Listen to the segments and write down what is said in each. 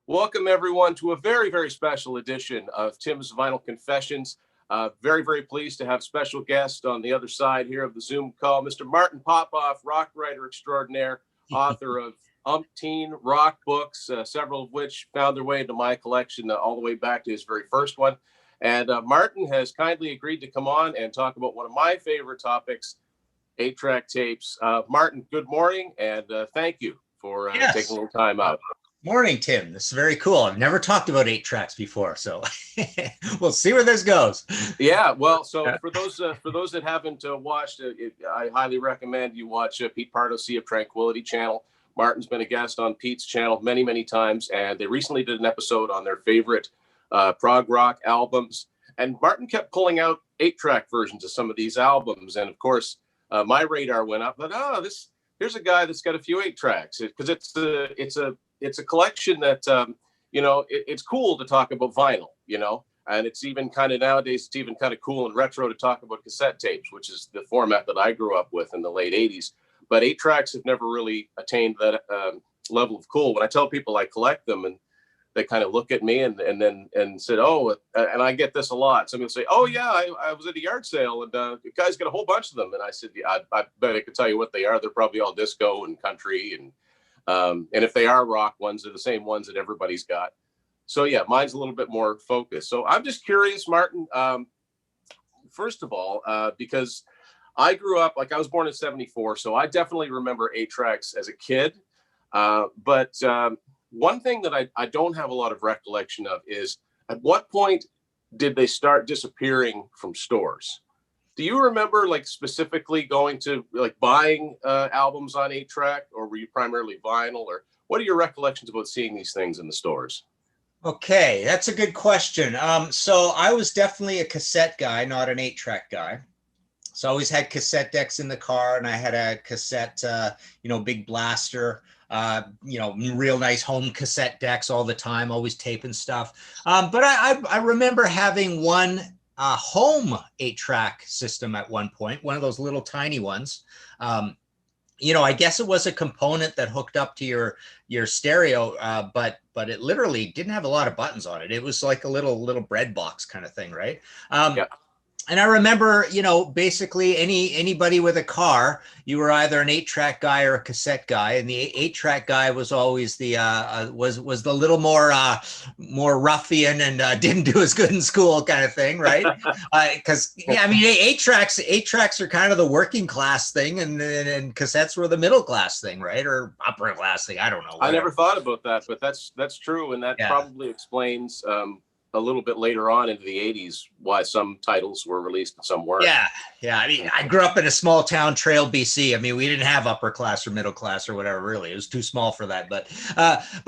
Welcome, everyone, to a very, very special edition of Tim's Vinyl Confessions. Very, very pleased to have special guest on the other side here of the Zoom call, Mr. Martin Popoff, rock writer extraordinaire, author of umpteen rock books, several of which found their way into my collection all the way back to his very first one. And Martin has kindly agreed to come on and talk about one of my favorite topics, 8-track tapes. Martin, good morning, and thank you for taking a little time out. Morning, Tim. This is very cool. I've never talked about 8 tracks before, so we'll see where this goes. Yeah, well, so for those that haven't watched, I highly recommend you watch Pete Pardo's Sea of Tranquility channel. Martin's been a guest on Pete's channel many, many times, and they recently did an episode on their favorite prog rock albums. And Martin kept pulling out 8-track versions of some of these albums, and of course, my radar went up. But here's a guy that's got a few 8-tracks because it's a collection that, it's cool to talk about vinyl, and it's even kind of nowadays, it's even kind of cool and retro to talk about cassette tapes, which is the format that I grew up with in the late 80s. But 8-tracks have never really attained that level of cool. When I tell people I collect them and they kind of look at me and said, oh, and I get this a lot. Somebody will say, oh, yeah, I was at a yard sale and the guy's got a whole bunch of them. And I said, yeah, I bet I could tell you what they are. They're probably all disco and country and if they are rock ones, they're the same ones that everybody's got. So yeah, mine's a little bit more focused. So I'm just curious, Martin, first of all, because I grew up, like I was born in 74, so I definitely remember 8-tracks as a kid. But one thing that I don't have a lot of recollection of is at what point did they start disappearing from stores? Do you remember like specifically going to like buying albums on 8-track, or were you primarily vinyl, or what are your recollections about seeing these things in the stores? Okay, that's a good question. So I was definitely a cassette guy, not an 8-track guy. So I always had cassette decks in the car, and I had a cassette, big blaster, real nice home cassette decks all the time, always taping stuff. But I remember having one home 8-track system at one point, one of those little tiny ones. I guess it was a component that hooked up to your stereo, but it literally didn't have a lot of buttons on it. It was like a little bread box kind of thing, right? Yeah. And I remember, basically anybody with a car, you were either an 8-track guy or a cassette guy, and the 8-track guy was always the was the little more ruffian and didn't do as good in school kind of thing, right? Because 8-tracks are kind of the working class thing, and cassettes were the middle class thing, right, or upper class thing. I don't know. Whatever. I never thought about that, but that's true, and that probably explains. A little bit later on into the 80s why some titles were released and some weren't. Yeah. I mean, I grew up in a small town, Trail, BC. I mean, we didn't have upper class or middle class or whatever, really. It was too small for that. But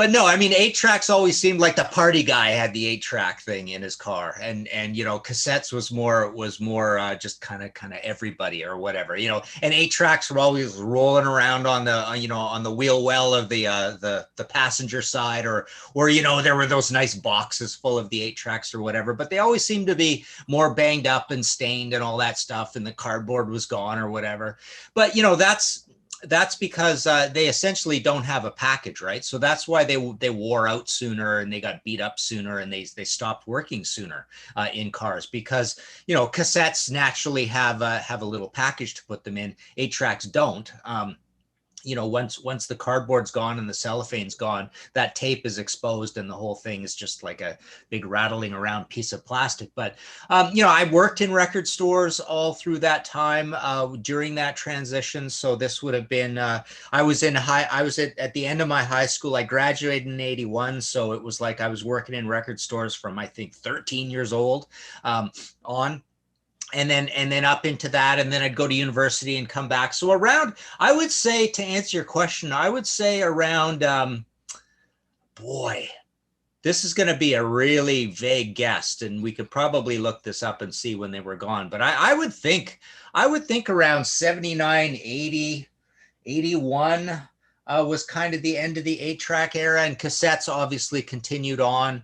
no, I mean, 8-tracks always seemed like the party guy had the 8-track thing in his car. And cassettes was more just kind of everybody or whatever, and 8-tracks were always rolling around on the wheel well of the passenger side or there were those nice boxes full of the 8-tracks or whatever, but they always seemed to be more banged up and stained and all that stuff, and the cardboard was gone or whatever. But that's because they essentially don't have a package, right? So that's why they wore out sooner and they got beat up sooner and they stopped working sooner in cars, because cassettes naturally have a little package to put them in. 8-tracks don't. Once the cardboard's gone and the cellophane's gone, that tape is exposed and the whole thing is just like a big rattling around piece of plastic. But, I worked in record stores all through that time during that transition. So this would have been, I was at the end of my high school. I graduated in 81. So it was like I was working in record stores from, I think, 13 years old on. And then up into that, and then I'd go to university and come back. So around, I would say, to answer your question, I would say around, this is going to be a really vague guess, and we could probably look this up and see when they were gone. But I would think around 79, 80, 81 was kind of the end of the 8-track era, and cassettes obviously continued on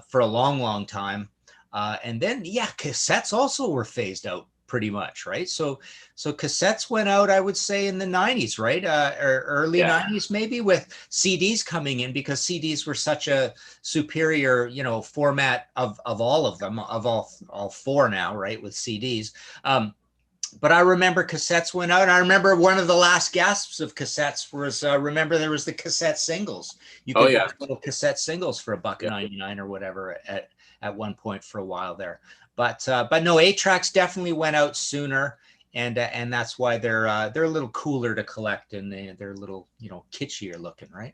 for a long, long time. And then, cassettes also were phased out pretty much, right? So cassettes went out, I would say, in the 90s, right? Or early 90s, maybe, with CDs coming in, because CDs were such a superior, you know, format of all of them, of all four now, right, with CDs. But I remember cassettes went out. And I remember one of the last gasps of cassettes was, remember there was the cassette singles. You could buy little cassette singles for $1.99 or whatever at one point for a while there. But no, 8-tracks definitely went out sooner, and that's why they're a little cooler to collect, and they're a little, you know, kitschier looking, right?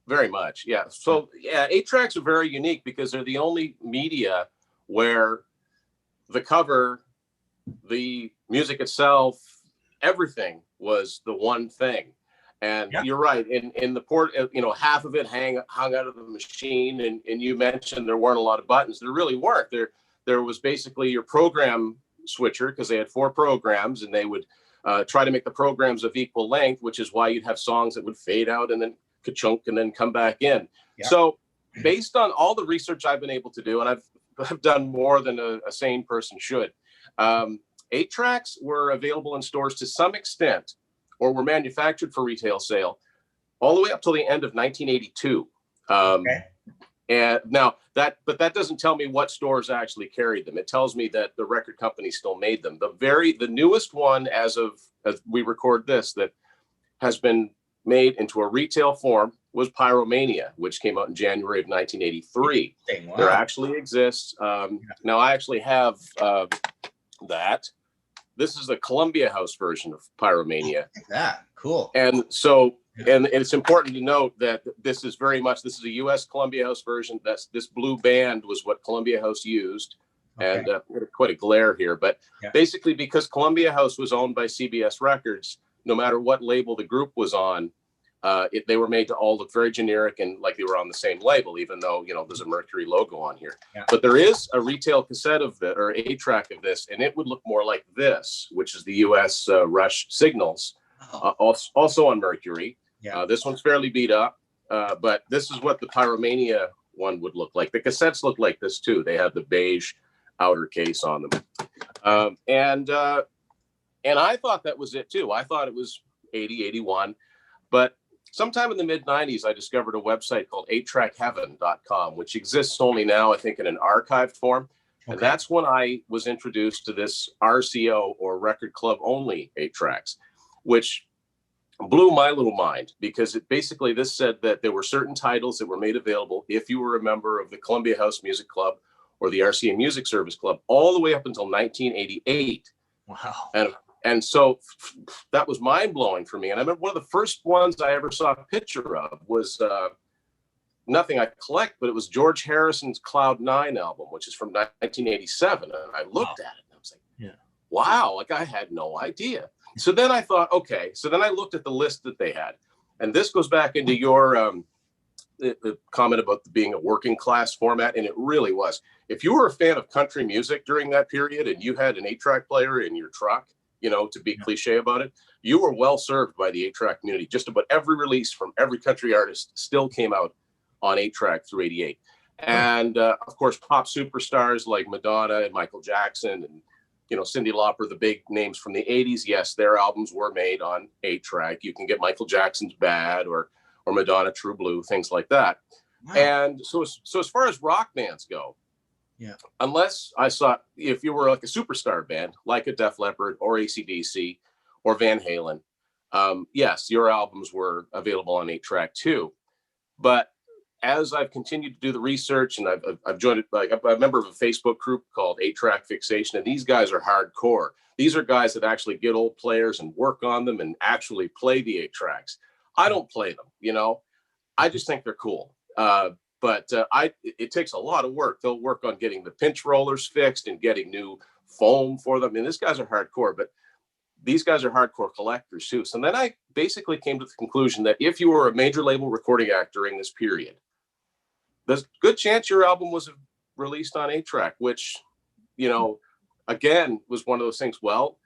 Very much, yeah. So yeah, 8-tracks are very unique because they're the only media where the cover, the music itself, everything was the one thing. And you're right. In the port, you know, half of it hung out of the machine. And you mentioned there weren't a lot of buttons. There really weren't. There was basically your program switcher, because they had 4 programs, and they would try to make the programs of equal length, which is why you'd have songs that would fade out and then ka-chunk and then come back in. Yeah. So based on all the research I've been able to do, and I've done more than a sane person should, 8-tracks were available in stores to some extent, or were manufactured for retail sale, all the way up till the end of 1982. And now that doesn't tell me what stores actually carried them. It tells me that the record company still made them. The newest one, as we record this, that has been made into a retail form was Pyromania, which came out in January of 1983. Wow. There actually exists. Now I actually have that. This is the Columbia House version of Pyromania. Cool. And so, and it's important to note that this is a U.S. Columbia House version. This blue band was what Columbia House used. And quite a glare here, but basically because Columbia House was owned by CBS Records, no matter what label the group was on, they were made to all look very generic and like they were on the same label, even though, you know, there's a Mercury logo on here. But there is a retail cassette of it, or 8-track of this, and it would look more like this, which is the US Rush Signals, also on Mercury. This one's fairly beat up, but this is what the Pyromania one would look like. The cassettes look like this too. They have the beige outer case on them. And I thought that was it too. I thought it was 80, 81, but sometime in the mid-90s, I discovered a website called 8trackheaven.com, which exists only now, I think, in an archived form. And that's when I was introduced to this RCO, or Record Club Only 8-tracks, which blew my little mind, because this said that there were certain titles that were made available if you were a member of the Columbia House Music Club or the RCA Music Service Club, all the way up until 1988. Wow. And so that was mind-blowing for me. And I remember one of the first ones I ever saw a picture of was nothing I collect, but it was George Harrison's Cloud 9 album, which is from 1987. And I looked at it and I was like, wow, like I had no idea. So then I thought, okay. So then I looked at the list that they had. And this goes back into your the comment about being a working class format. And it really was. If you were a fan of country music during that period and you had an 8-track player in your truck, you know, to be cliche about it, you were well served by the 8-track community. Just about every release from every country artist still came out on 8-track through 88. And of course, pop superstars like Madonna and Michael Jackson and, you know, Cyndi Lauper, the big names from the 80s, yes, their albums were made on 8-track. You can get Michael Jackson's Bad or Madonna True Blue, things like that. Wow. And so as far as rock bands go, unless I saw, if you were like a superstar band, like a Def Leppard or AC/DC or Van Halen, yes, your albums were available on 8-track too. But as I've continued to do the research, and I've joined it, like I'm a member of a Facebook group called 8-Track Fixation, and these guys are hardcore. These are guys that actually get old players and work on them and actually play the 8-tracks. I don't play them, you know. I just think they're cool. But it takes a lot of work. They'll work on getting the pinch rollers fixed and getting new foam for them. And these guys are hardcore, but these guys are hardcore collectors too. So then I basically came to the conclusion that if you were a major label recording act during this period, there's a good chance your album was released on 8-track, which, you know, again, was one of those things. Well,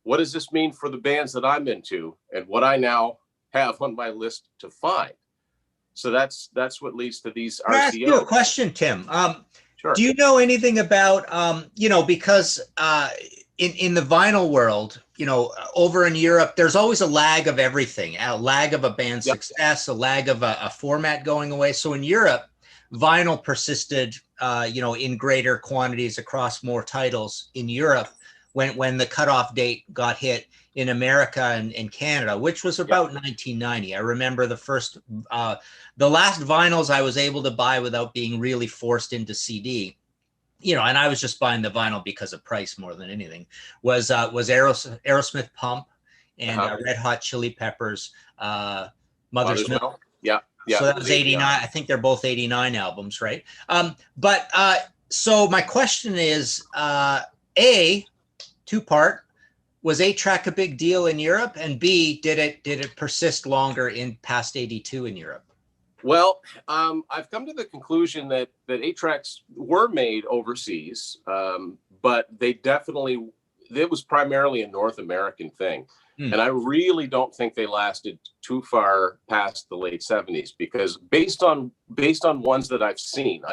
what does this mean for the bands that I'm into and what I now have on my list to find? So that's what leads to these RCOs. Ask you a question, Tim. Sure. Do you know anything about, you know, because in the vinyl world, you know, over in Europe, there's always a lag of everything, a lag of a band's success, a lag of a format going away. So in Europe, vinyl persisted, you know, in greater quantities across more titles in Europe when the cutoff date got hit in America and Canada, which was about 1990. I remember the last vinyls I was able to buy without being really forced into CD, you know, and I was just buying the vinyl because of price more than anything, was Aerosmith Pump and Red Hot Chili Peppers, Mother's Milk. Yeah. So that was 89. I think they're both 89 albums, right? So my question is, A, two-part, was 8-track a big deal in Europe? And B, did it persist longer in past 82 in Europe? Well, I've come to the conclusion that 8-tracks were made overseas, but it was primarily a North American thing. And I really don't think they lasted too far past the late 70s, because based on ones that I've seen,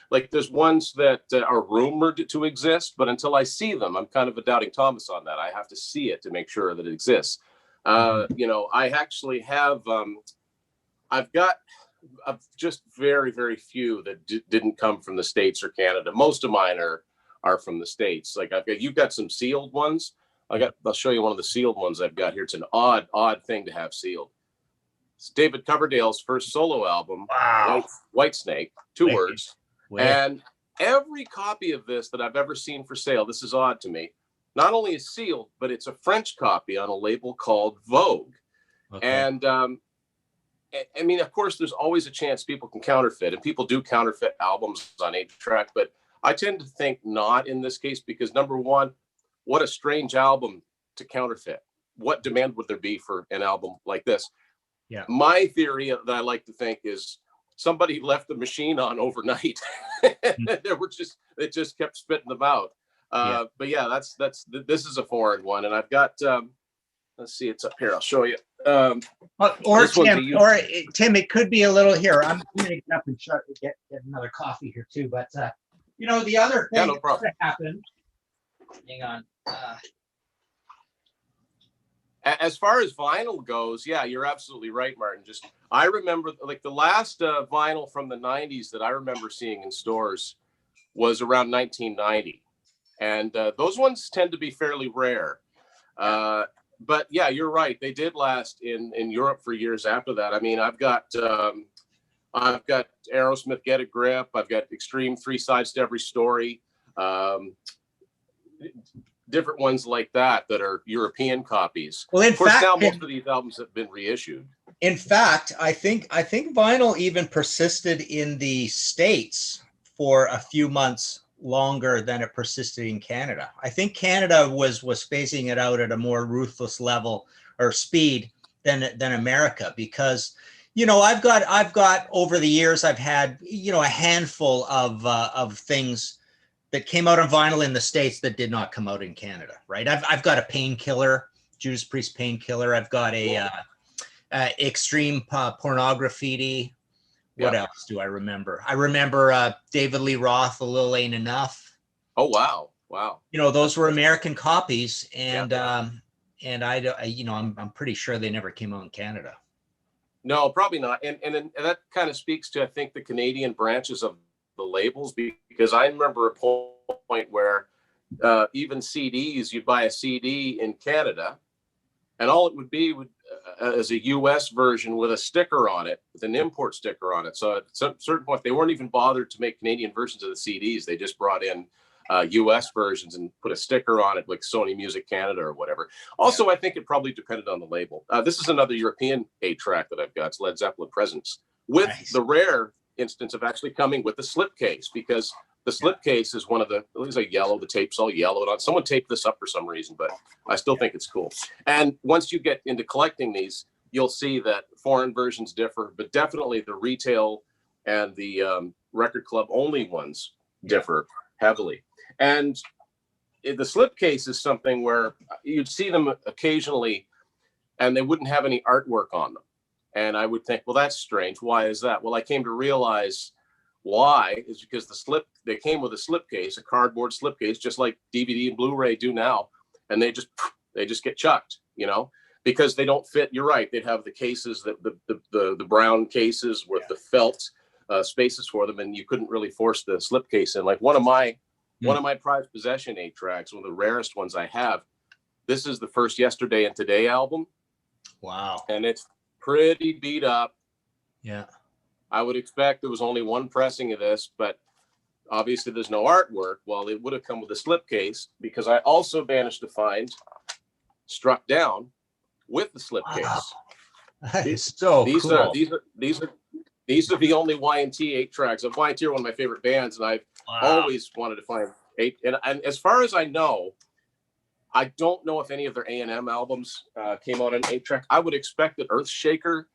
like there's ones that are rumored to exist, but until I see them, I'm kind of a doubting Thomas on that. I have to see it to make sure that it exists. You know, I actually have, I've just very, very few that didn't come from the States or Canada. Most of mine are from the States. Like you've got some sealed ones. I'll show you one of the sealed ones I've got here. It's an odd thing to have sealed. It's David Coverdale's first solo album, White Snake, two words. And every copy of this that I've ever seen for sale, this is odd to me, not only is sealed, but it's a French copy on a label called Vogue. And I mean, of course, there's always a chance people can counterfeit, and people do counterfeit albums on 8-track, but I tend to think not in this case, because number one, what a strange album to counterfeit. What demand would there be for an album like this? Yeah. My theory that I like to think is somebody left the machine on overnight. It just kept spitting them out. But yeah, this is a foreign one, and I've got. Let's see, it's up here. I'll show you. Or Tim, it could be a little here. I'm going to get up and get another coffee here too. But you know, the other thing that happened. Hang on. As far as vinyl goes, yeah, you're absolutely right, Martin. I remember like the last vinyl from the 90s that I remember seeing in stores was around 1990. And those ones tend to be fairly rare. But yeah, you're right. They did last in Europe for years after that. I mean, I've got Aerosmith, Get a Grip. I've got Extreme, Three Sides to Every Story. Different ones like that are European copies. Well, of course, now most of these albums have been reissued. In fact, I think vinyl even persisted in the States for a few months longer than it persisted in Canada. I think Canada was phasing it out at a more ruthless level or speed than America, because, you know, I've got over the years, I've had, you know, a handful of things that came out on vinyl in the States that did not come out in Canada, right? I've got a Painkiller, Judas Priest Painkiller. I've got a Extreme Pornography. What else do I remember? I remember David Lee Roth, A Little Ain't Enough. Oh, wow. You know, those were American and you know, I'm pretty sure they never came out in Canada. No, probably not. And that kind of speaks to, I think, the Canadian branches of the labels, because I remember a point where even CDs, you'd buy a CD in Canada and all it would be as a US version with a sticker on it, with an import sticker on it. So at a certain point, they weren't even bothered to make Canadian versions of the CDs. They just brought in US versions and put a sticker on it, like Sony Music Canada or whatever. Also, I think it probably depended on the label. This is another European 8-track that I've got. It's Led Zeppelin Presence, with the rare instance of actually coming with the slipcase, because the slipcase is one of the, it looks like yellow, the tape's all yellowed on. Someone taped this up for some reason, but I still think it's cool. And once you get into collecting these, you'll see that foreign versions differ, but definitely the retail and the record club only ones differ heavily. And the slipcase is something where you'd see them occasionally and they wouldn't have any artwork on them. And I would think, well, that's strange. Why is that? Well, I came to realize why is because they came with a slipcase, a cardboard slipcase, just like DVD and Blu-ray do now, and they just get chucked, because they don't fit. You're right. They'd have the cases, that the brown cases with the felt spaces for them, and you couldn't really force the slipcase in. Like one of my prized possession 8-tracks, one of the rarest ones I have. This is the first Yesterday and Today album. Wow. And it's pretty beat up. Yeah. I would expect there was only one pressing of this, but obviously there's no artwork. Well, it would have come with a slipcase, because I also managed to find Struck Down with the slipcase. Wow. That is so cool. These are the only Y&T 8-tracks. Y&T are one of my favorite bands, and I've always wanted to find 8. And as far as I know, I don't know if any of their A&M albums came out on 8-track. I would expect that Earthshaker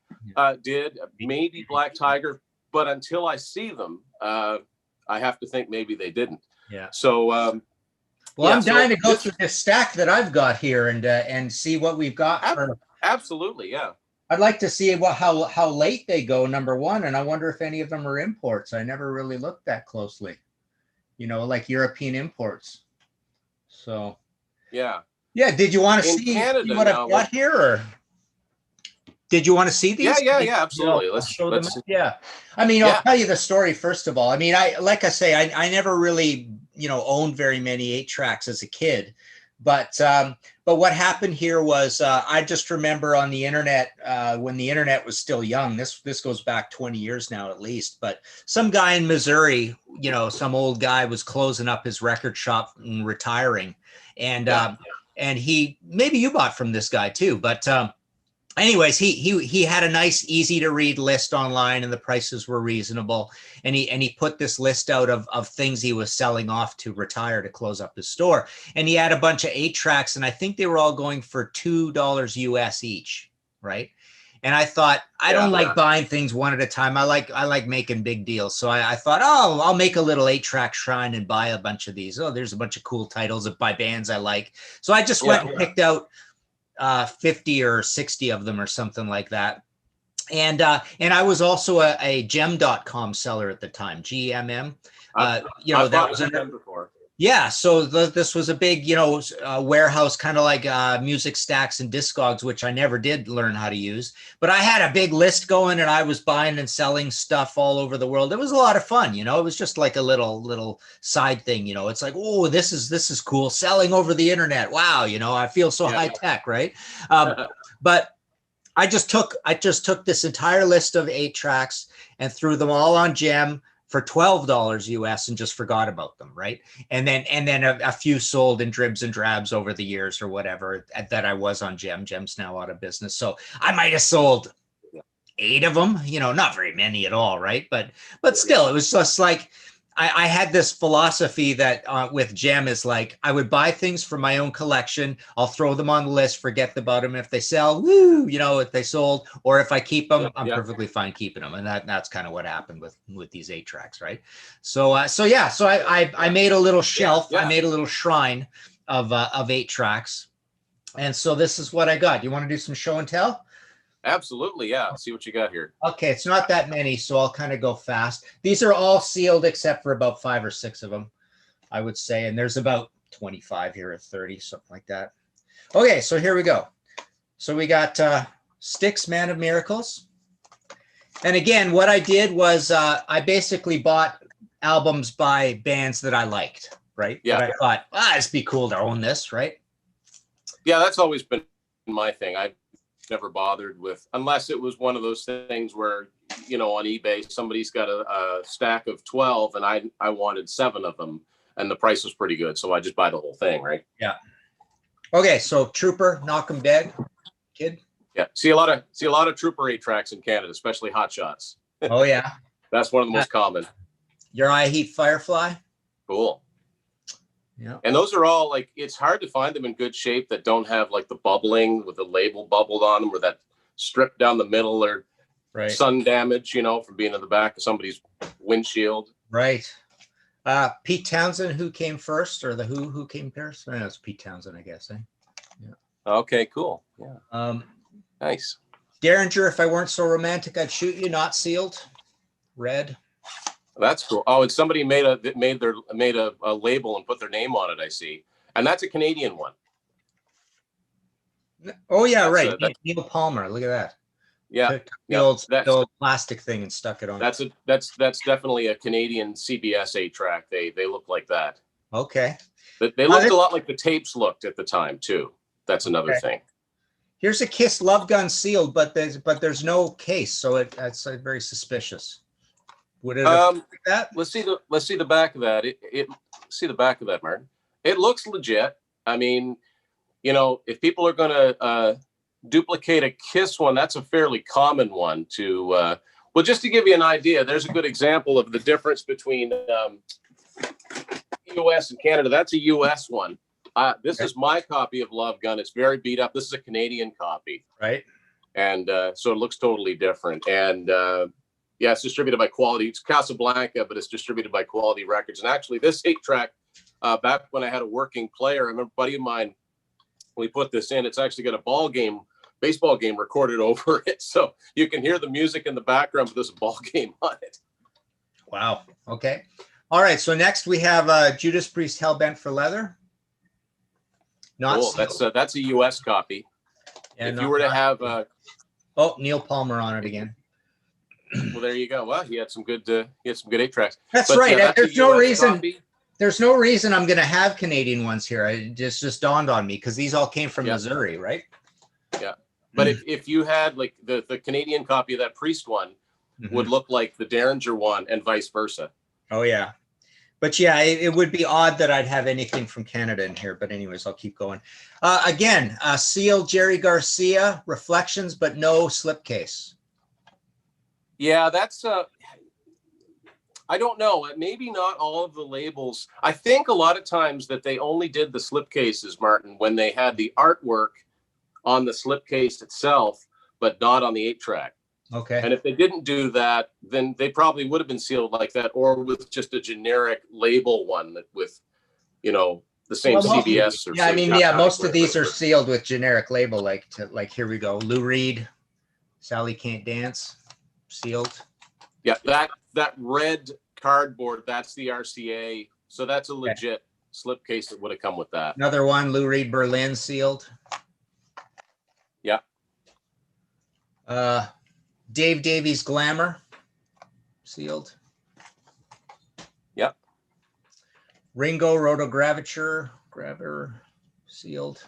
did, maybe Black Tiger, but until I see them, I have to think maybe they didn't. Yeah. So, I'm dying to go through this stack that I've got here and see what we've got. Absolutely, yeah. I'd like to see how late they go, number one, and I wonder if any of them are imports. I never really looked that closely, like European imports. So, yeah. Did you want to see what I've got here, or did you want to see these? Yeah, absolutely. Let's show them. Yeah, I mean, I'll tell you the story first of all. I mean, I never really owned very many 8-tracks as a kid. But what happened here was I just remember on the internet when the internet was still young. This goes back 20 years now at least. But some guy in Missouri, some old guy was closing up his record shop and retiring, and he, maybe you bought from this guy too. But anyways, he had a nice, easy to read list online, and the prices were reasonable. And he put this list out of things he was selling off to retire, to close up his store. And he had a bunch of 8-tracks, and I think they were all going for $2 US each, right? And I thought, I don't like buying things one at a time. I like making big deals. So I thought, I'll make a little 8-track shrine and buy a bunch of these. Oh, there's a bunch of cool titles by bands I like. So I just went and picked out 50 or 60 of them or something like that. And I was also a gem.com seller at the time, GMM. That was before. Yeah, so this was a big, warehouse, kind of like Music Stacks and Discogs, which I never did learn how to use. But I had a big list going, and I was buying and selling stuff all over the world. It was a lot of fun, it was just like a little side thing, It's like, oh, this is cool, selling over the internet. Wow, I feel so high tech, right? But I just took this entire list of 8-tracks and threw them all on Gem for $12 US and just forgot about them, right? And then a few sold in dribs and drabs over the years or whatever that I was on Gem. Gem's now out of business, so I might have sold 8 of them. Not very many at all, right? But still, it was just like I had this philosophy that with Gem is like, I would buy things for my own collection. I'll throw them on the list, forget about them. If they sell, woo, if they sold, or if I keep them, I'm perfectly fine keeping them. And that's kind of what happened with these 8-tracks, right? So I made a little shelf. I made a little shrine of 8-tracks. And so this is what I got. You want to do some show and tell? Absolutely, yeah. Let's see what you got here. Okay, it's not that many, so I'll kind of go fast. These are all sealed except for about 5 or 6 of them, I would say. And there's about 25 here or 30, something like that. Okay, so here we go. So we got Styx, Man of Miracles. And again, what I did was I basically bought albums by bands that I liked, right? Yeah. But I thought, it'd be cool to own this, right? Yeah, that's always been my thing. I've never bothered with, unless it was one of those things where, on eBay, somebody's got a stack of 12 and I wanted 7 of them and the price was pretty good. So I just buy the whole thing, right? Yeah. Okay. So Trooper, Knock 'em Dead, kid. Yeah. See a lot of Trooper 8-tracks in Canada, especially Hot Shots. Oh yeah. That's one of the most common. Uriah Heep, Firefly. Cool. Yeah. And those are all it's hard to find them in good shape that don't have the bubbling with the label bubbled on them, or that strip down the middle, or sun damage, from being in the back of somebody's windshield. Right. Pete Townsend, Who Came First, or the Who Came First? I know it's Pete Townsend, I guess. Yeah. Okay, cool. Yeah. Nice. Derringer, If I Weren't So Romantic, I'd Shoot You, not sealed. Red. That's cool. Oh, and somebody made a label and put their name on it, I see. And that's a Canadian one. Oh yeah, That's right. a, that, Neil Palmer. Look at that. yeah, Took the yeah. the old plastic thing and stuck it on. That's definitely a Canadian CBS 8-track. They look like that. Okay. They looked a lot like the tapes looked at the time too. That's another thing. Here's a Kiss Love Gun sealed, but there's no case, so that's very suspicious. Would it have like that? Let's see the back of that. See the back of that, Martin. It looks legit. I mean, you know, if people are going to duplicate a Kiss one, that's a fairly common one to. Well, just to give you an idea, there's a good example of the difference between U.S. and Canada. That's a U.S. one. This is my copy of Love Gun. It's very beat up. This is a Canadian copy. Right. And so it looks totally different. And yeah, it's distributed by Quality. It's Casablanca, but it's distributed by Quality Records. And actually, this 8-track, back when I had a working player, I remember a buddy of mine, we put this in. It's actually got a baseball game recorded over it. So you can hear the music in the background, but there's a ball game on it. Wow. Okay. All right. So next we have Judas Priest Hellbent for Leather. Not cool. That's a U.S. copy. Yeah, if you were to have Neil Palmer on it again. Well, there you go. Well, he had some good 8-tracks. That's right. There's no reason. There's no reason I'm going to have Canadian ones here. It just dawned on me because these all came from Missouri, right? Yeah. But if you had like the Canadian copy of that Priest one would look like the Derringer one and vice versa. Oh yeah. But yeah, it would be odd that I'd have anything from Canada in here. But anyways, I'll keep going. Again, sealed Jerry Garcia Reflections, but no slipcase. Yeah, that's I don't know. Maybe not all of the labels. I think a lot of times that they only did the slipcases, Martin, when they had the artwork on the slipcase itself, but not on the 8-track. Okay. And if they didn't do that, then they probably would have been sealed like that, or with just a generic label one that with, you know, the same CBS. Yeah, I mean, yeah, most of these are sealed with generic label, like here we go, Lou Reed, Sally Can't Dance, sealed. Yeah, that red cardboard, that's the RCA. So that's a legit slipcase that would have come with that. Another one, Lou Reed Berlin, sealed. Yeah. Dave Davies Glamour, sealed. Yep. Ringo Rotogravature, sealed.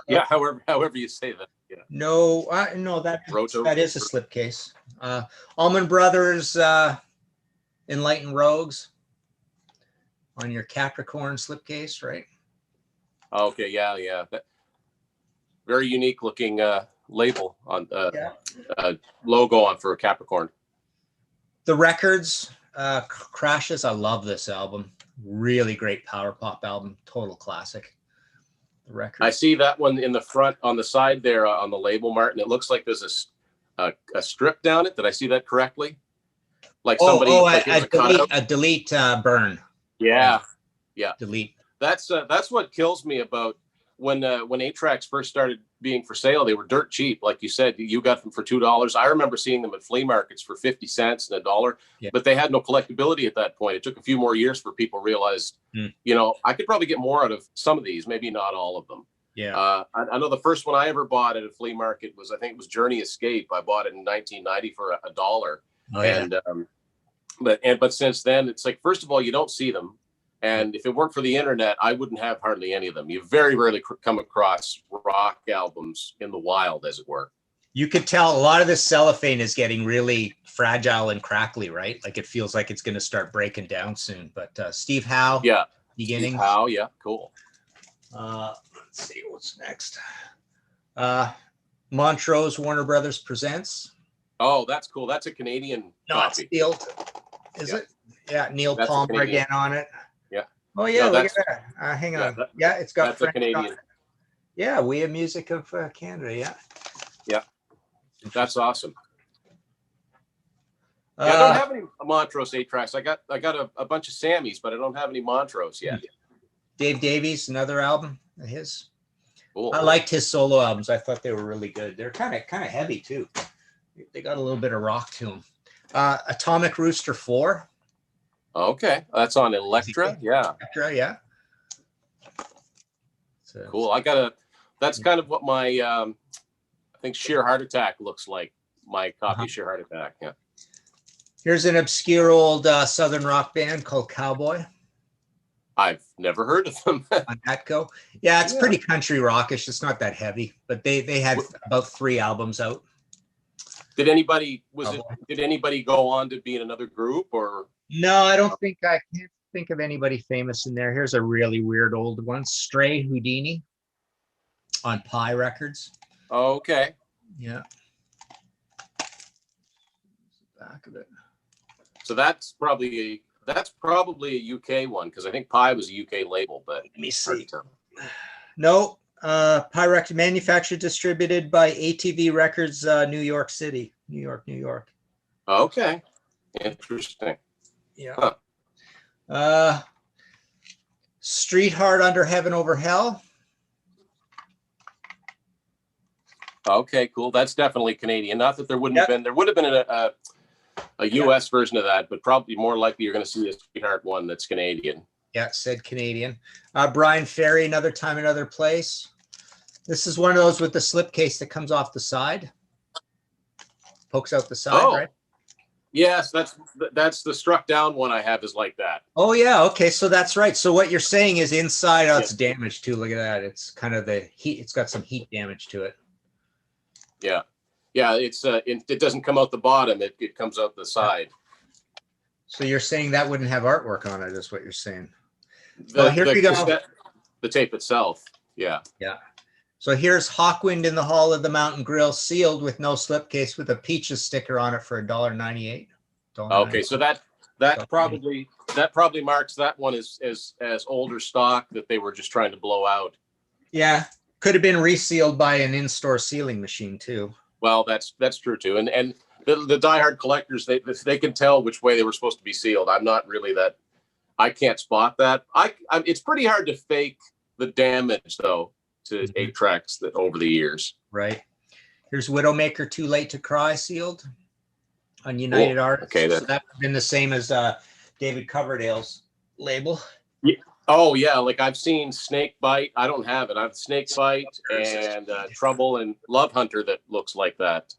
Yeah, however you say that. Yeah. No, that is a slipcase. Allman Brothers, Enlightened Rogues on your Capricorn slipcase, right? Okay, yeah. Very unique looking label on logo on for a Capricorn. The Records, Crashes. I love this album. Really great power pop album. Total classic. The Records. I see that one in the front on the side there on the label, Martin. It looks like there's a strip down it. Did I see that correctly? Like somebody a delete burn. Yeah. Delete. That's what kills me about when 8-tracks first started being for sale. They were dirt cheap, like you said. You got them for $2. I remember seeing them at flea markets for 50 cents and $1, but they had no collectability at that point. It took a few more years for people realized, you know, I could probably get more out of some of these, maybe not all of them. Yeah. I know the first one I ever bought at a flea market was, I think it was Journey Escape. I bought it in 1990 for $1. Oh, yeah. But since then, it's like, first of all, you don't see them. And if it weren't for the internet, I wouldn't have hardly any of them. You very rarely come across rock albums in the wild, as it were. You could tell a lot of the cellophane is getting really fragile and crackly, right? Like it feels like it's going to start breaking down soon. But Steve Howe, beginning. Steve Howe, yeah, cool. Let's see what's next. Montrose Warner Brothers Presents. Oh, that's cool. That's a Canadian copy. Sealed. Is it? Yeah, Neil Palmer again on it. Yeah. Oh yeah, look at that. Hang on. It's got that's a Canadian. Yeah, We Have Music of Canada. Yeah. That's awesome. I don't have any Montrose 8-tracks. I got a bunch of Sammys, but I don't have any Montrose yet. Dave Davies, another album of his. Cool. I liked his solo albums. I thought they were really good. They're kind of heavy too. They got a little bit of rock to them. Atomic Rooster 4. Okay, that's on Elektra. Yeah. Elektra, yeah. Cool. I got That's kind of what my I think Sheer Heart Attack looks like. My copy of Sheer Heart Attack. Yeah. Here's an obscure old Southern rock band called Cowboy I've never heard of them. on Atco. Yeah, it's pretty country rockish. It's not that heavy, but they had about 3 albums out. Did anybody did anybody go on to be in another group or? No, I can't think of anybody famous in there. Here's a really weird old one, Stray Houdini on Pi Records. Okay. Yeah. Back of it. So that's probably a UK one because I think Pi was a UK label, but Let me see. No, Pyrex manufactured, distributed by ATV Records, New York City, New York. Okay, interesting. Yeah. Huh. Street Heart, Under Heaven, Over Hell. Okay, cool. That's definitely Canadian. Not that there wouldn't have been. There would have been a US version of that, but probably more likely you're going to see a Sweetheart one that's Canadian. Yeah, it said Canadian. Brian Ferry, Another Time, Another Place. This is one of those with the slipcase that comes off the side. Pokes out the side, right? Yes, that's the Struck Down one I have is like that. Oh, yeah. Okay, so that's right. So what you're saying is inside, it's damaged too. Look at that. It's kind of the heat. It's got some heat damage to it. Yeah. Yeah, it doesn't come out the bottom. It comes out the side. So you're saying that wouldn't have artwork on it, is what you're saying. Here we go. The tape itself. Yeah. Yeah. So here's Hawkwind in the Hall of the Mountain Grill, sealed with no slipcase, with a Peaches sticker on it for $1.98. Okay, so that probably marks that one as older stock that they were just trying to blow out. Yeah, could have been resealed by an in-store sealing machine too. Well, that's true too, and the diehard collectors they can tell which way they were supposed to be sealed. I'm not really that. I can't spot that. It's pretty hard to fake the damage though to 8 tracks that over the years. Right. Here's Widowmaker, Too Late to Cry, sealed on United Artists. Okay, so that would have been the same as David Coverdale's label. Yeah. Oh yeah, like I've seen Snake Bite. I don't have it. I've Snake Bite and Trouble and Love Hunter that looks like that.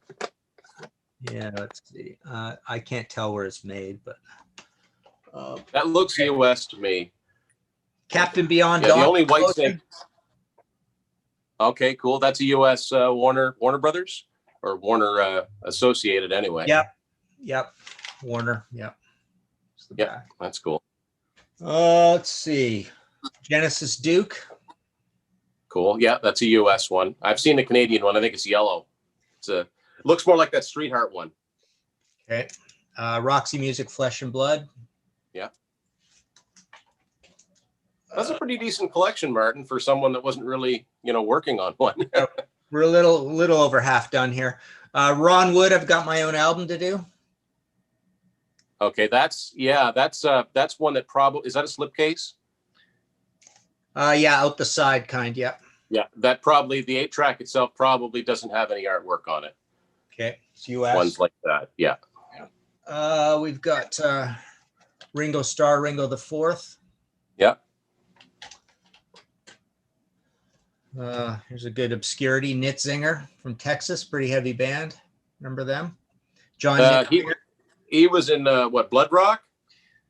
Yeah, let's see. I can't tell where it's made, but that looks US to me. Captain Beyond. Yeah, the only White Snake. Okay, cool. That's a US Warner Brothers or Warner Associated anyway. Yep. Warner. Yep. Yeah, that's cool. Let's see. Genesis Duke. Cool. Yeah, that's a US one. I've seen the Canadian one. I think it's yellow. It looks more like that Street Heart one. Okay. Roxy Music, Flesh and Blood. Yeah. That's a pretty decent collection, Martin, for someone that wasn't really, working on one. We're a little over half done here. Ron Wood, I've got my own album to do. Okay, that's one that probably, is that a slipcase? Yeah, out the side kind, yeah. Yeah, that probably, the 8-track itself probably doesn't have any artwork on it. Okay, it's US. Ones like that, yeah. We've got Ringo Starr, Ringo the Fourth. Yeah. Here's a good obscurity, Nitzinger from Texas, pretty heavy band. Remember them? John. He was in what, Blood Rock?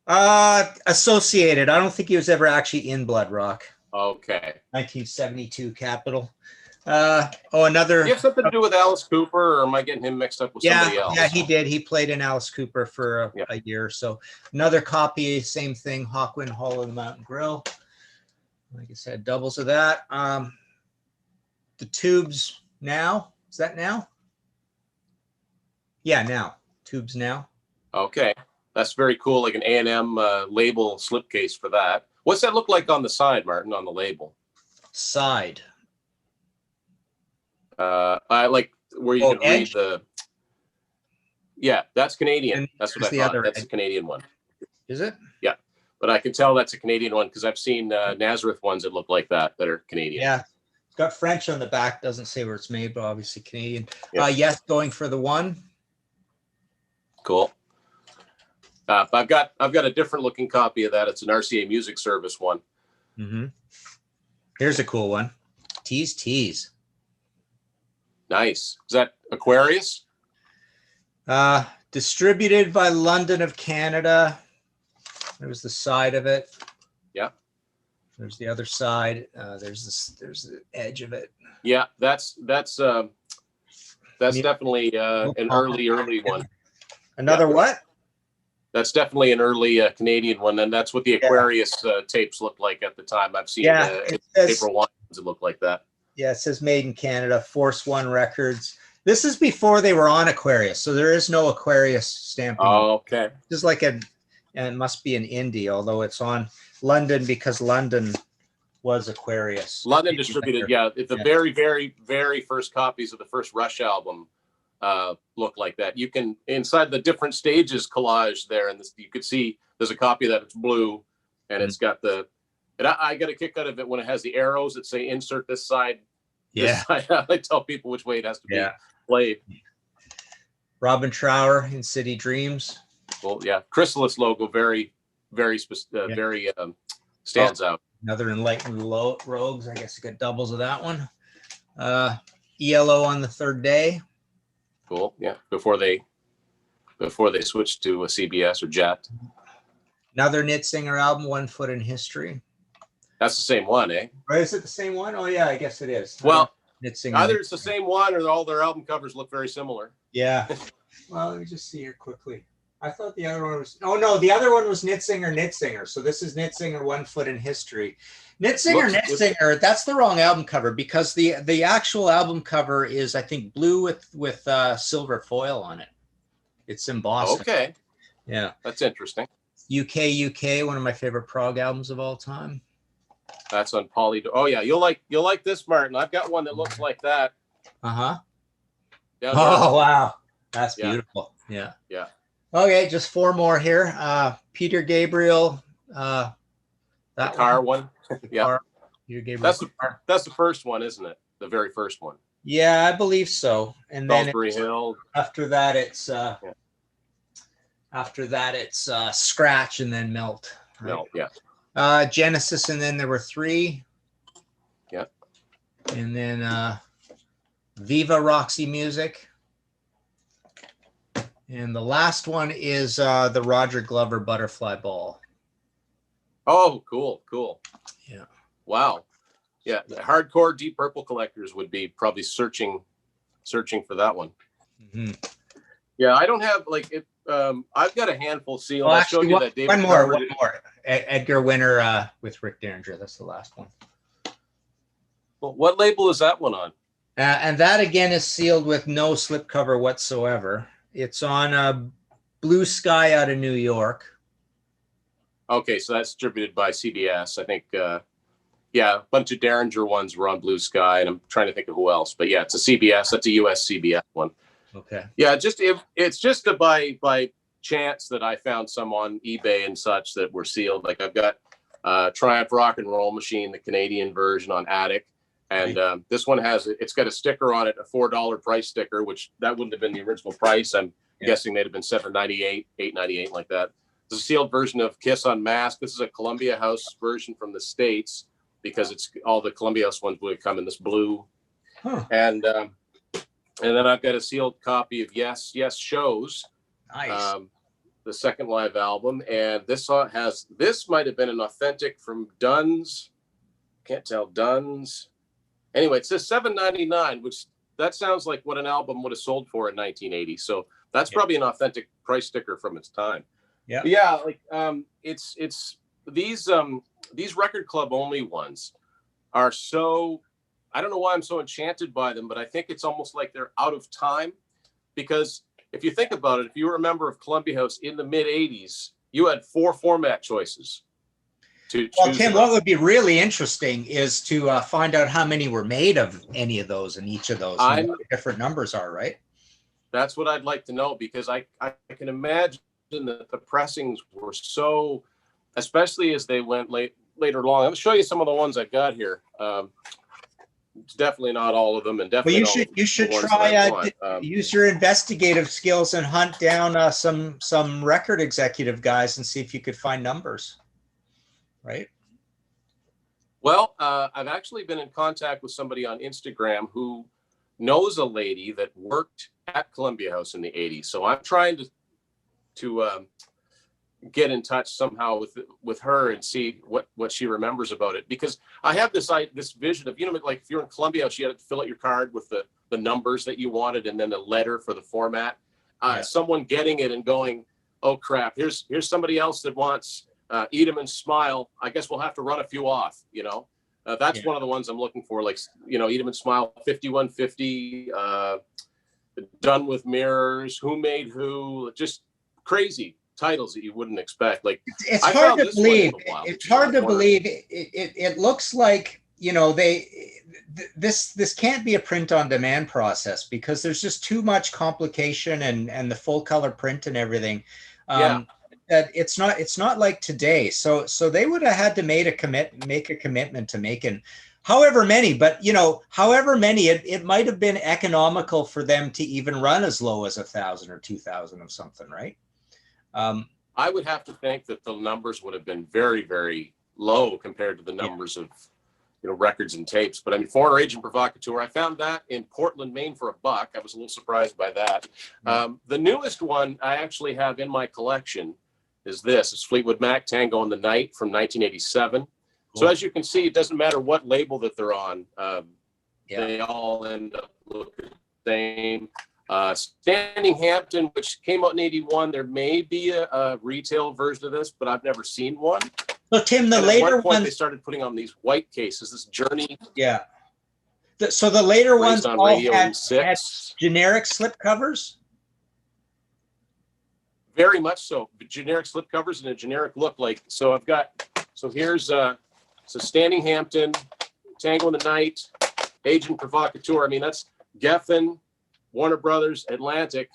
Associated. I don't think he was ever actually in Blood Rock. Okay. 1972 Capitol. Another. Do you have something to do with Alice Cooper, or am I getting him mixed up with somebody else? Yeah, he did. He played in Alice Cooper for a year or so. Another copy, same thing, Hawkwind, Hall of the Mountain Grill. Like I said, doubles of that. The Tubes Now. Is that now? Yeah, now. Tubes Now. Okay. That's very cool, like an A&M label slipcase for that. What's that look like on the side, Martin, on the label? Side. I like where you can read the. Yeah, that's Canadian. And that's what I thought. That's a Canadian one. Is it? Yeah, but I can tell that's a Canadian one because I've seen Nazareth ones that look like that are Canadian. Yeah, it's got French on the back. Doesn't say where it's made, but obviously Canadian. Yeah. Yes, going for the one. Cool. I've got a different looking copy of that. It's an RCA Music Service one. Mm-hmm. Here's a cool one. Tease. Nice. Is that Aquarius? Distributed by London of Canada. There's the side of it. Yeah. There's the other side. There's the edge of it. Yeah, that's definitely an early one. Another what? That's definitely an early Canadian one, and that's what the Aquarius tapes looked like at the time. I've seen April 1 it looked like that. Yeah, it says made in Canada, Force One Records. This is before they were on Aquarius, so there is no Aquarius stamping. Oh, okay. This is like and it must be an indie, although it's on London because London was Aquarius. London distributed, the very, very, very first copies of the first Rush album look like that. You can, inside the different stages collage there, and you could see there's a copy that it's blue, and it's got and I got a kick out of it when it has the arrows that say insert this side. Yeah. This side. I tell people which way it has to be played. Robin Trower in City Dreams. Well, yeah, Chrysalis logo very stands out. Another Enlightened Rogues. I guess you got doubles of that one. ELO on the Third Day. Cool. Yeah. Before they switched to a CBS or Jet. Another Nitsinger album, One Foot in History. That's the same one, eh? Right? Is it the same one? Oh yeah, I guess it is. Well, Nitsinger. either it's the same one or all their album covers look very similar. Yeah. Well, let me just see here quickly. I thought the other one was. Oh no, the other one was Nitsinger. So this is Nitsinger, One Foot in History. Nitsinger. That's the wrong album cover because the actual album cover is, I think, blue with silver foil on it. It's embossed. Okay. Yeah. That's interesting. UK, one of my favorite prog albums of all time. That's on Poly. Oh yeah, you'll like this, Martin. I've got one that looks like that. Uh-huh. Oh wow. That's beautiful. Yeah. Yeah. Okay, just 4 more here. Peter Gabriel. The car one. Yeah. Peter Gabriel. That's the first one, isn't it? The very first one. Yeah, I believe so. And then Salisbury Hill. After that, it's Scratch and then Melt. Right? Melt, yeah. Genesis, and then there were 3. Yeah. And then Viva Roxy Music. And the last one is the Roger Glover Butterfly Ball. Oh, cool. Yeah. Wow. Yeah, the hardcore Deep Purple collectors would be probably searching for that one. Mm-hmm. Yeah, I don't have it. I've got a handful sealed. Well, I showed you that David. One more. Edgar Winter with Rick Derringer. That's the last one. Well, what label is that one on? And that again is sealed with no slipcover whatsoever. It's on Blue Sky out of New York. Okay, so that's distributed by CBS. I think, a bunch of Derringer ones were on Blue Sky, and I'm trying to think of who else. But yeah, it's a CBS. That's a US CBS one. Okay. Yeah, it's just by chance that I found some on eBay and such that were sealed. Like I've got Triumph Rock and Roll Machine, the Canadian version on Attic. And this one it's got a sticker on it, a $4 price sticker, which that wouldn't have been the original price. I'm guessing they'd have been $7.98, $8.98, like that. It's a sealed version of Kiss Unmasked. This is a Columbia House version from the States because it's all the Columbia House ones would come in this blue. Huh. And then I've got a sealed copy of Yes Shows. Nice. The second live album. And this might have been an authentic from Dunn's. Can't tell, Dunn's. Anyway, it says $7.99, which that sounds like what an album would have sold for in 1980. So that's probably an authentic price sticker from its time. Yeah. But yeah, it's these record club only ones are so, I don't know why I'm so enchanted by them, but I think it's almost like they're out of time because if you think about it, if you were a member of Columbia House in the mid 80s, you had 4 format choices. Well, Tim, what would be really interesting is to find out how many were made of any of those and each of those. And what the different numbers are, right? That's what I'd like to know because I can imagine that the pressings were so, especially as they went later along. I'll show you some of the ones I've got here. It's definitely not all of them, and definitely. Well, you should try use your investigative skills and hunt down some record executive guys and see if you could find numbers. Right. Well, I've actually been in contact with somebody on Instagram who knows a lady that worked at Columbia House in the 80s. So I'm trying to get in touch somehow with her and see what she remembers about it, because I have this vision of, like if you're in Columbia House, you had to fill out your card with the numbers that you wanted and then a letter for the format. Someone getting it and going, oh crap, here's somebody else that wants Eat 'em and Smile. I guess we'll have to run a few off. That's one of the ones I'm looking for, like Eat 'em and Smile, 5150, Done with Mirrors, Who Made Who, just crazy titles that you wouldn't expect. Like, it's hard to believe. It's hard to believe. It looks like this can't be a print on demand process, because there's just too much complication and the full color print and everything. That it's not like today. So they would have had to make a commitment to making however many, but however many, it might have been economical for them to even run as low as 1,000 or 2,000 of something, right? I would have to think that the numbers would have been very, very low compared to the numbers of records and tapes. But I mean, Foreigner Agent Provocateur, I found that in Portland, Maine for $1. I was a little surprised by that. The newest one I actually have in my collection is this. It's Fleetwood Mac, Tango in the Night from 1987. Cool. So as you can see, it doesn't matter what label that they're on. They all end up looking the same. Standing Hampton, which came out in 81. There may be a retail version of this, but I've never seen one. So Tim, the later ones, they started putting on these white cases, this Journey. Yeah. So the later ones on all had generic slip covers? Very much so. Generic slip covers and a generic look. So here's Standing Hampton, Tango in the Night, Agent Provocateur. I mean, that's Geffen, Warner Brothers, Atlantic,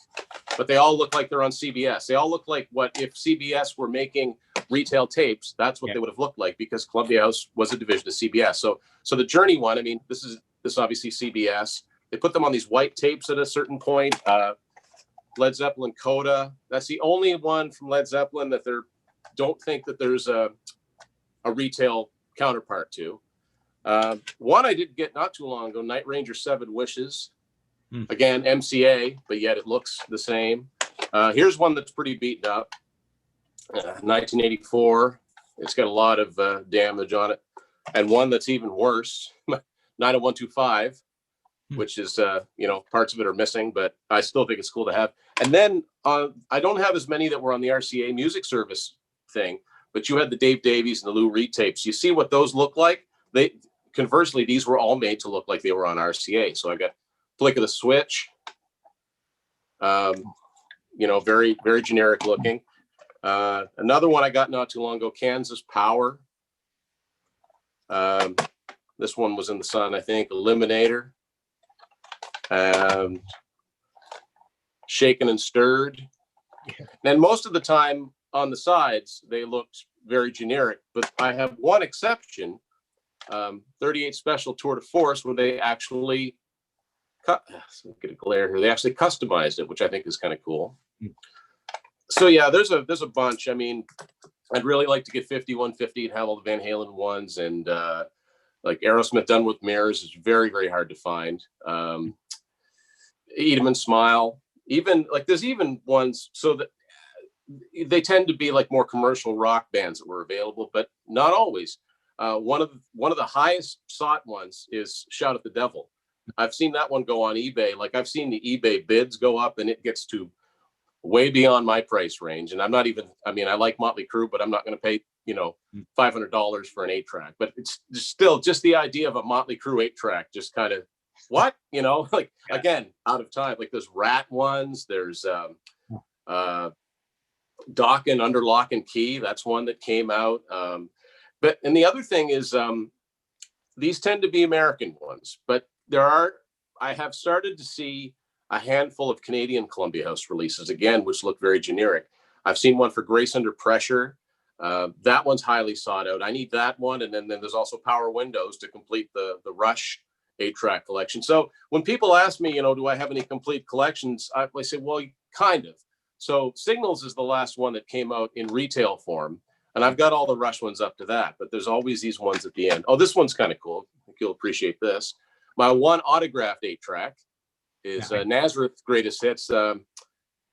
but they all look like they're on CBS. They all look like what if CBS were making retail tapes, that's what they would have looked like, because Columbia House was a division of CBS. So the Journey one, I mean, this obviously CBS. They put them on these white tapes at a certain point. Led Zeppelin Coda. That's the only one from Led Zeppelin that don't think that there's a retail counterpart to. One I did get not too long ago, Night Ranger 7 Wishes. Again, MCA, but yet it looks the same. Here's one that's pretty beaten up. 1984. It's got a lot of damage on it. And one that's even worse, 90125, which is, parts of it are missing, but I still think it's cool to have. And then I don't have as many that were on the RCA Music Service thing, but you had the Dave Davies and the Lou Reed tapes. You see what those look like? Conversely, these were all made to look like they were on RCA. So I got Flick of the Switch, very, very generic looking. Another one I got not too long ago, Kansas Power. This one was in the sun, I think. Eliminator. Shaken and Stirred. And most of the time on the sides, they looked very generic, but I have one exception, 38 Special Tour de Force, where they actually get a glare here. They actually customized it, which I think is kind of cool. So yeah, there's a bunch. I mean, I'd really like to get 5150 and have all the Van Halen ones, and like Aerosmith Done with Mirrors is very, very hard to find. Eat 'em and Smile. Even like there's even ones so that they tend to be like more commercial rock bands that were available, but not always. One of the highest sought ones is Shout at the Devil. I've seen that one go on eBay. Like I've seen the eBay bids go up, and it gets to way beyond my price range. And I'm not even, I mean, I like Motley Crue, but I'm not going to pay, $500 for an 8-track. But it's still just the idea of a Motley Crue 8-track, just kind of what, again, out of time. Like there's Rat ones, there's Dokken Under Lock and Key. That's one that came out. And the other thing is these tend to be American ones, but I have started to see a handful of Canadian Columbia House releases again, which look very generic. I've seen one for Grace Under Pressure. That one's highly sought out. I need that one. And then there's also Power Windows to complete the Rush 8-track collection. So when people ask me, do I have any complete collections? I say, well, kind of. So Signals is the last one that came out in retail form. And I've got all the Rush ones up to that, but there's always these ones at the end. Oh, this one's kind of cool. I think you'll appreciate this. My one autographed 8-track is Nazareth Greatest Hits.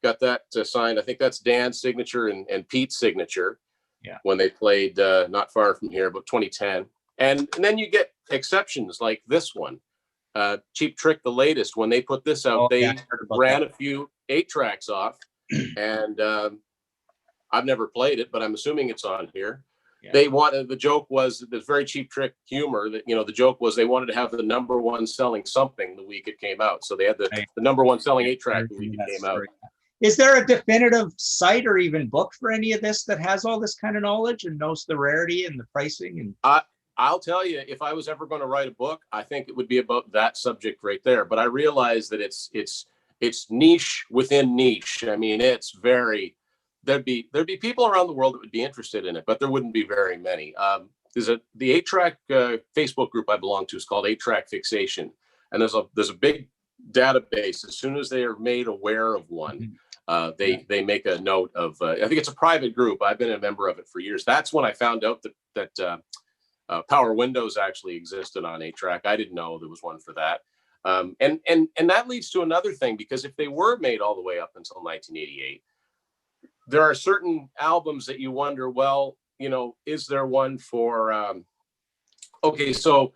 Got that signed. I think that's Dan's signature and Pete's signature. Yeah. When they played not far from here, about 2010. And then you get exceptions like this one. Cheap Trick, the latest, when they put this out, they ran a few 8-tracks off. And I've never played it, but I'm assuming it's on here. Yeah. They wanted, the joke was this very Cheap Trick humor that, the joke was they wanted to have the number one selling something the week it came out. So they had the number one selling 8-track the week it came out. Is there a definitive site or even book for any of this that has all this kind of knowledge and knows the rarity and the pricing? And I'll tell you, if I was ever going to write a book, I think it would be about that subject right there. But I realize that it's niche within niche. I mean, it's very, there'd be people around the world that would be interested in it, but there wouldn't be very many. The 8-track Facebook group I belong to is called 8-track Fixation, and there's a big database. As soon as they are made aware of one, they make a note of. I think it's a private group. I've been a member of it for years. That's when I found out that Power Windows actually existed on 8-track. I didn't know there was one for that. And that leads to another thing, because if they were made all the way up until 1988, there are certain albums that you wonder, well, is there one for? Okay, so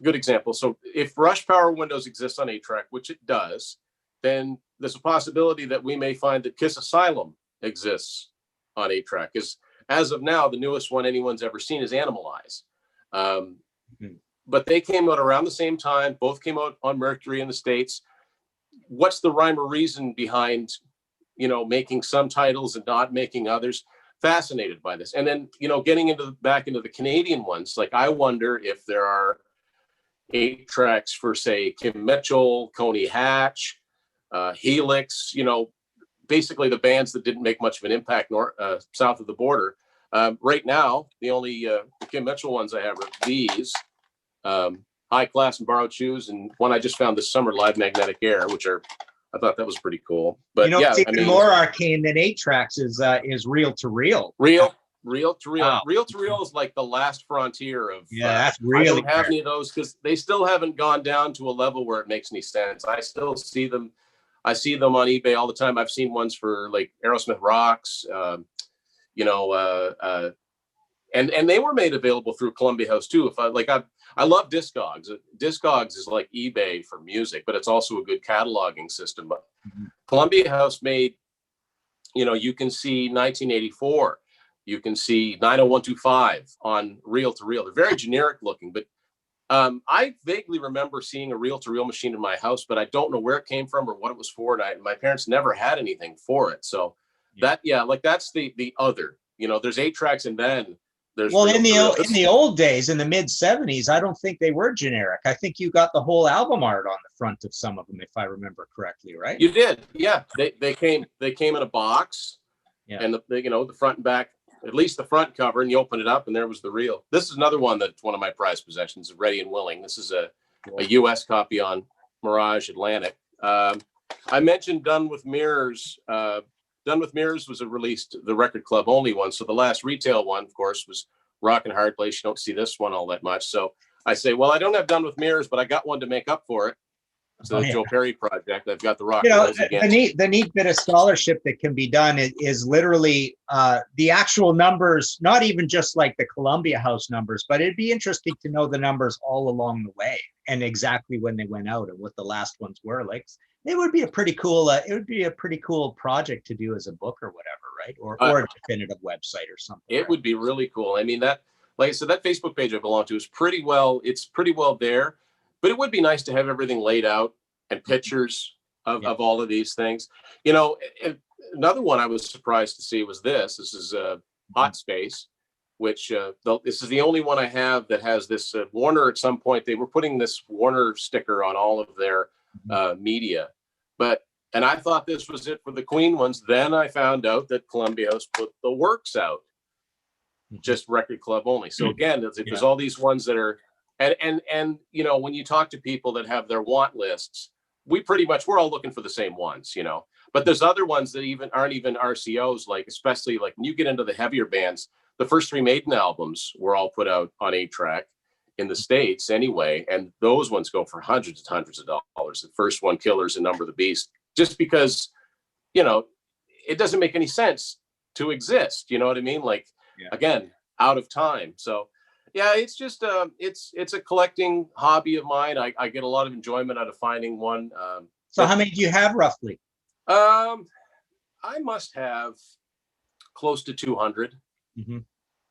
good example. So if Rush Power Windows exists on 8-track, which it does, then there's a possibility that we may find that Kiss Asylum exists on 8-track. Because as of now, the newest one anyone's ever seen is Animalize. But they came out around the same time. Both came out on Mercury in the States. What's the rhyme or reason behind, making some titles and not making others? Fascinated by this. And then, getting back into the Canadian ones, like I wonder if there are 8-tracks for, say, Kim Mitchell, Coney Hatch, Helix, basically the bands that didn't make much of an impact south of the border. Right now, the only Kim Mitchell ones I have are these, High Class and Borrowed Shoes, and one I just found this summer, Live Magnetic Air, which I thought that was pretty cool. But it's even more arcane than 8-tracks is Reel to Reel. Reel to Reel. Wow. Reel to Reel is like the last frontier of. Yeah, that's really. I don't have any of those because they still haven't gone down to a level where it makes any sense. I still see them. I see them on eBay all the time. I've seen ones for like Aerosmith Rocks, and they were made available through Columbia House too. I love Discogs. Discogs is like eBay for music, but it's also a good cataloging system. But Columbia House made, you can see 1984. You can see 90125 on Reel to Reel. They're very generic looking, but I vaguely remember seeing a Reel to Reel machine in my house, but I don't know where it came from or what it was for. And my parents never had anything for it. So that's the other, there's 8-tracks and then there's. Well, in the old days, in the mid 70s, I don't think they were generic. I think you got the whole album art on the front of some of them, if I remember correctly, right? You did. Yeah. They came in a box and the front and back, at least the front cover, and you open it up and there was the reel. This is another one that's one of my prized possessions, Ready and Willing. This is a US copy on Mirage Atlantic. I mentioned Done with Mirrors. Done with Mirrors was released the Record Club only one. So the last retail one, of course, was Rock and Hard Place. You don't see this one all that much. So I say, well, I don't have Done with Mirrors, but I got one to make up for it. So the Joe Perry project. I've got the Rock and Rolls again. The neat bit of scholarship that can be done is literally the actual numbers, not even just like the Columbia House numbers, but it'd be interesting to know the numbers all along the way and exactly when they went out and what the last ones were. Like it would be a pretty cool project to do as a book or whatever, right? Or a definitive website or something. It would be really cool. I mean, that, like I said, that Facebook page I belong to is pretty well there. But it would be nice to have everything laid out and pictures of all of these things. Another one I was surprised to see was this. This is Hot Space, which this is the only one I have that has this Warner. At some point, they were putting this Warner sticker on all of their media. And I thought this was it for the Queen ones. Then I found out that Columbia House put the works out, just Record Club only. So again, there's all these ones that are. And when you talk to people that have their want lists, we're all looking for the same ones, but there's other ones that aren't even RCOs, like, especially like when you get into the heavier bands, the first three Maiden albums were all put out on 8-track in the States anyway, and those ones go for hundreds and hundreds of dollars. The first one, Killers and Number of the Beast, just because, you know, it doesn't make any sense to exist. You know what I mean? Like, again, out of time. So yeah, it's just it's a collecting hobby of mine. I get a lot of enjoyment out of finding one. So how many do you have roughly? I must have close to 200. Mm-hmm.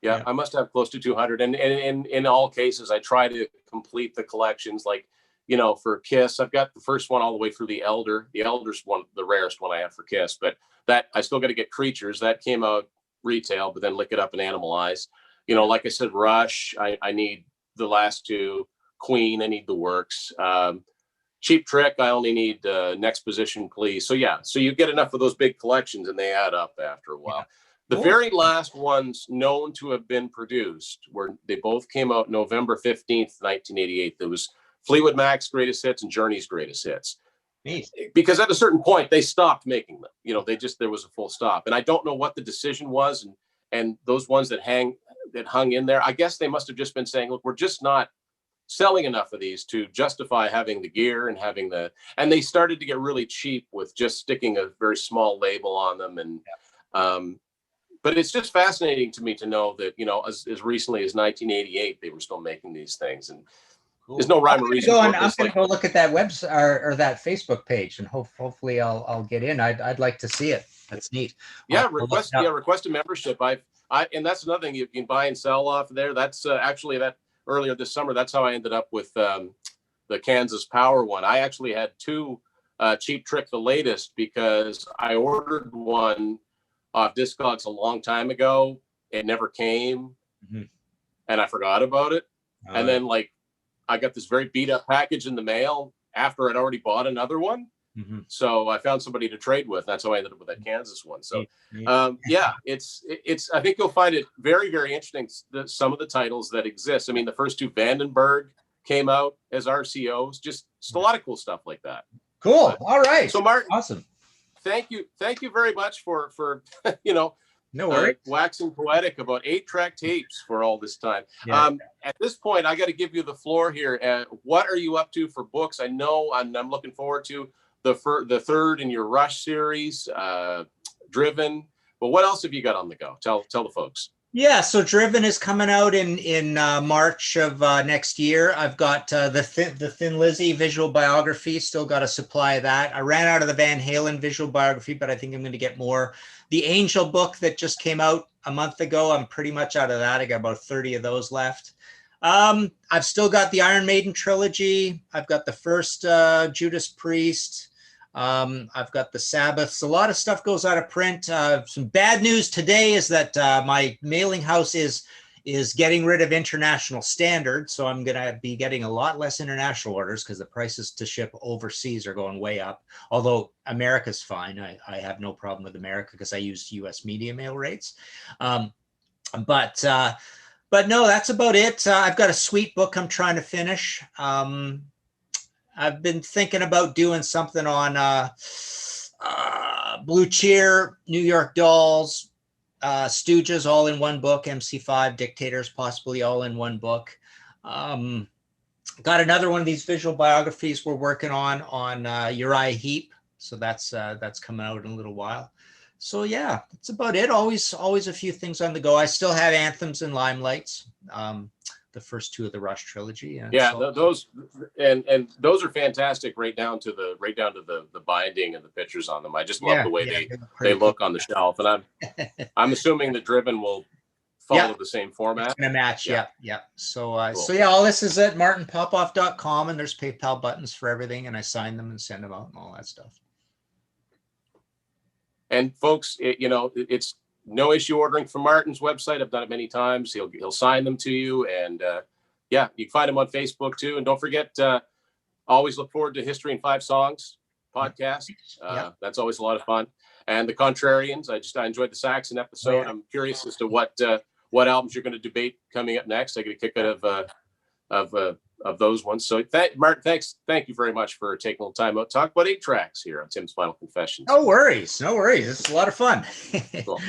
Yeah, I must have close to 200. And in all cases, I try to complete the collections. Like, you know, for Kiss, I've got the first one all the way through the Elder. The Elder's one, the rarest one I have for Kiss. But that I still got to get Creatures. That came out retail, but then Lick It Up and Animalize. You know, like I said, Rush, I need the last two. Queen, I need the works. Cheap Trick, I only need Next Position, Please. So yeah, so you get enough of those big collections and they add up after a while. Yeah. The very last ones known to have been produced were, they both came out November 15th, 1988. There was Fleetwood Mac's Greatest Hits and Journey's Greatest Hits. Nice. Because at a certain point, they stopped making them. You know, there was a full stop. And I don't know what the decision was. And those ones that hung in there, I guess they must have just been saying, look, we're just not selling enough of these to justify having the gear and and they started to get really cheap with just sticking a very small label on them. And, but it's just fascinating to me to know that, you know, as recently as 1988, they were still making these things. And there's no rhyme or reason. I'm going to go look at that website or that Facebook page, and hopefully I'll get in. I'd like to see it. That's neat. Yeah, request a membership. And that's another thing you can buy and sell off there. That's actually that earlier this summer. That's how I ended up with the Kansas Power one. I actually had two Cheap Trick, the latest, because I ordered one off Discogs a long time ago. It never came, and I forgot about it. And then like I got this very beat up package in the mail after I'd already bought another one. So I found somebody to trade with. That's how I ended up with that Kansas one. So yeah, it's I think you'll find it very, very interesting, some of the titles that exist. I mean, the first two Vandenberg came out as RCOs, just a lot of cool stuff like that. Cool. All right. So Martin, awesome. Thank you very much for you know, no worries, waxing poetic about 8-track tapes for all this time. At this point, I got to give you the floor here. What are you up to for books? I know I'm looking forward to the third in your Rush series, Driven. But what else have you got on the go? Tell the folks. Yeah, so Driven is coming out in March of next year. I've got the Thin Lizzy visual biography, still got a supply of that. I ran out of the Van Halen visual biography, but I think I'm going to get more. The Angel book that just came out a month ago, I'm pretty much out of that. I got about 30 of those left. I've still got the Iron Maiden trilogy. I've got the first Judas Priest. I've got the Sabbaths. A lot of stuff goes out of print. Some bad news today is that my mailing house is getting rid of international standard. So I'm going to be getting a lot less international orders because the prices to ship overseas are going way up. Although America's fine. I have no problem with America because I use US media mail rates. But no, that's about it. I've got a sweet book I'm trying to finish. I've been thinking about doing something on Blue Cheer, New York Dolls, Stooges, all in one book, MC5, Dictators, possibly all in one book. Got another one of these visual biographies we're working on Uriah Heep. So that's coming out in a little while. So yeah, that's about it. Always a few things on the go. I still have Anthems and Limelights. The first two of the Rush trilogy. Yeah, those those are fantastic. Right down to the binding and the pictures on them. I just love the way they look on the shelf. And I'm assuming the Driven will follow the same format. It's gonna match. Yeah. So cool. So yeah, all this is at martinpopoff.com, and there's PayPal buttons for everything, and I sign them and send them out and all that stuff. And folks, it's no issue ordering from Martin's website. I've done it many times. He'll sign them to you. And you can find him on Facebook too. And don't forget, always look forward to History in 5 Songs podcast. That's always a lot of fun. And the Contrarians, I enjoyed the Saxon episode. I'm curious as to what albums you're going to debate coming up next. I get a kick out of those ones. So Martin, thank you very much for taking a little time out to talk about 8 tracks here on Tim's Final Confessions. No worries. It's a lot of fun. Cool.